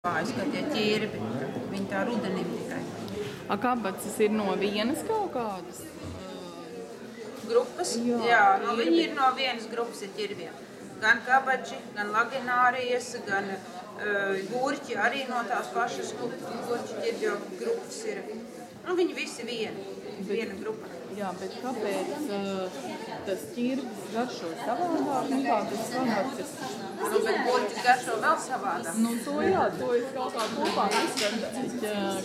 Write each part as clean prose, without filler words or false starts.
Tie ķirbi, viņi tā rudenim tikai. Kabatas ir no vienas kaut kādas? Grupas? Jā, viņi ir no vienas grupas ar ķirbiem. Gan kabači, gan laginārijas, gan gurķi arī no tās pašas gurķi ķirbju grupas ir. Viņi visi viena grupa. Jā, bet kāpēc tas ķirbis garšo savādāk nekā tas kabatas? Bet gurķis garšo vēl savādāk. To es kaut kā kopā izskatu.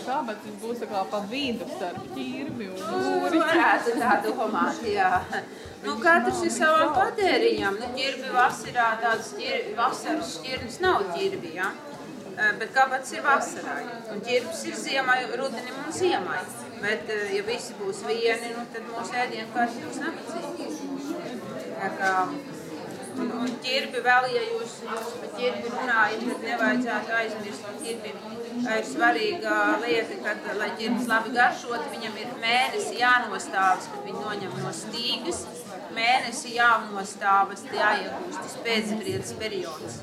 Kabatas būs tā kā pa vidu starp ķirbi un gurķi. Varētu tā domāt, jā. Katrs ir savam patēriņam. Ķirbi vasarā tādas vasaras šķirnes nav ķirbi, jā. Bet kabatas ir vasarai. Un ķirbis ir ziemai, rudenim un ziemai. Bet, ja visi būs vieni, tad mūsu ēdienkārši būs nabadzīgi. Un ķirbi vēl, ja jūs par ķirbi runājat, tad nevajadzētu aizmirst par ķirbim. Ir svarīga lieta, kad, lai ķirbis labi garšot, viņam ir mēnesi jānostāvas, kad viņi noņem no stīgas. Mēnesi jānostāvas, jāiegūst tas pēcbriedes periods.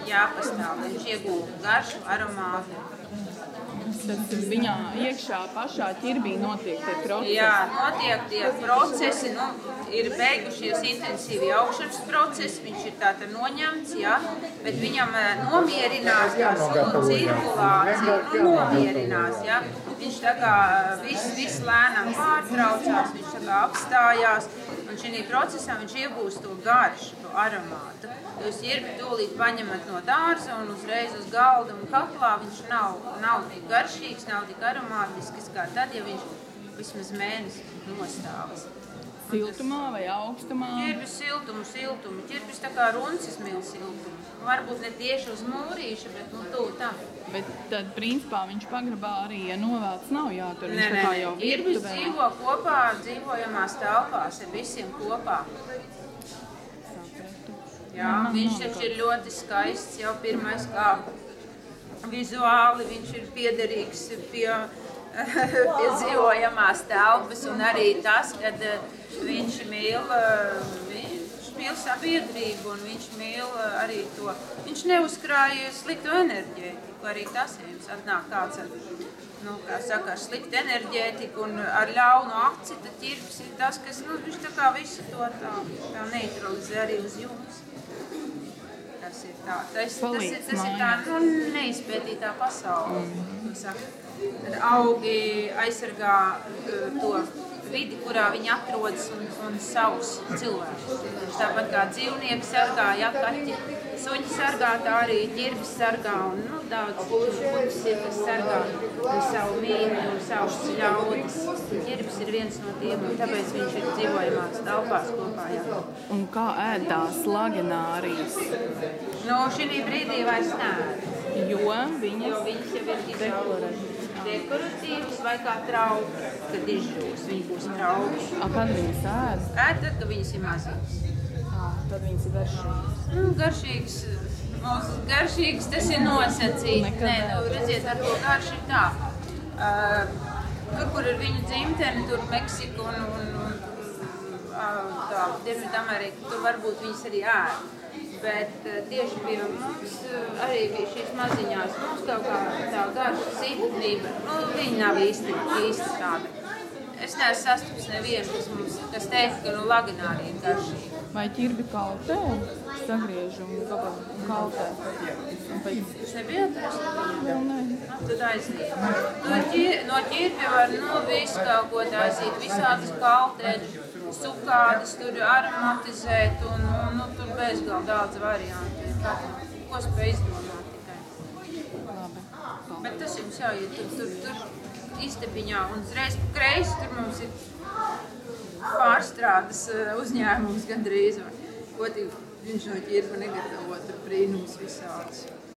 Jāpastāv, lai viņš iegūtu garšu, aromātu. Tas viņā iekšā pašā ķirbī notiek tie procesi? Jā, notiek tie procesi, ir beigušies intensīvi augšanas procesi, viņš ir tātad noņemts, jā, bet viņam nomierinās tā cirkulācija, nomierinās, jā. Viņš tā kā viss lēnām pārtraucās, viņš tā kā apstājās, un šī procesā viņš iegūst to garšu, to aromātu. Jūs ķirbi tūlīt paņemat no dārza un uzreiz uz galda un katlā, viņš nav tik garšīgs, nav tik aromātisks, kā tad, ja viņš vismaz mēnesi nostāvas. Siltumā vai augstumā? Ķirbis siltumu. Ķirbis tā kā runcis mīl siltumu. Varbūt ne tieši uz mūrīša, bet tuvu tam. Bet tad, principā, viņš pagrabā arī, ja novāc nav jātur, viņš tā kā jau ķirbis virtuvē. dzīvo kopā dzīvojamās telpās ar visiem kopā. Jā, viņš taču ir ļoti skaists, jau pirmais kā vizuāli, viņš ir piederīgs pie dzīvojamās telpas, un arī tas, kad viņš mīl sabiedrību, un viņš mīl arī to. Viņš neuzkrāja sliktu enerģētiku, arī tas, ja jums atnāk kāds ar sliktu enerģētiku un ar ļaunu aci, tad ķirbis ir tas, kas, viņš tā kā visu to tā neutralizē arī uz jums. Tas ir tā neizpētītā pasaule. Tad augi aizsargā to vidi, kurā viņi atrodas un savus cilvēkus. Tāpat kā dzīvnieki sargā, kaķi, suņi sargā, tā arī ķirbis sargā un daudz puķis ir, kas sargā savu mītni un savus ļaudis. Ķirbis ir viens no tiem, un tāpēc viņš ir dzīvojamās telpās kopā. Jā. Un kā ēdās laginārijas? Šī brīdī vairs neēd. Jo viņas jau ir dekoratīvas vai kā trauki, kad izžūs, viņi būs trauki. Kad viņas ēd? Ēd tad, kad viņas ir mazīgas. Tad viņas ir garšīgas? Garšīgas tas ir nosacīts. Redziet, ar to garšu ir tā. Kur ir viņu dzimteni, tur Meksika un Dienvidamerika, tur varbūt viņas arī ēd. Bet tieši pie mums arī bija šīs maziņās, mums kaut kā tā garša sīknība, viņa nav īsti tāda. Es neesmu sastaps nevienu, kas teikt, ka laginārija ir garšīga. Vai ķirbi kaltē? Sagriež un kaltē? Jūs nebijāt restaurānā? Tad aiziet. No ķirbi var visu kaut ko taisīt, visādas kaltēt, sukādas, tur aromatizēt un tur bezgal daudz variantu. Ko spēj izdomāt tikai. Bet tas jums jāiet tur istabiņā un uzreiz pa kreisi, tur mums ir pārstrādes uzņēmums gandrīz. Viņš no ķirba negatavo, tur brīnums visāds.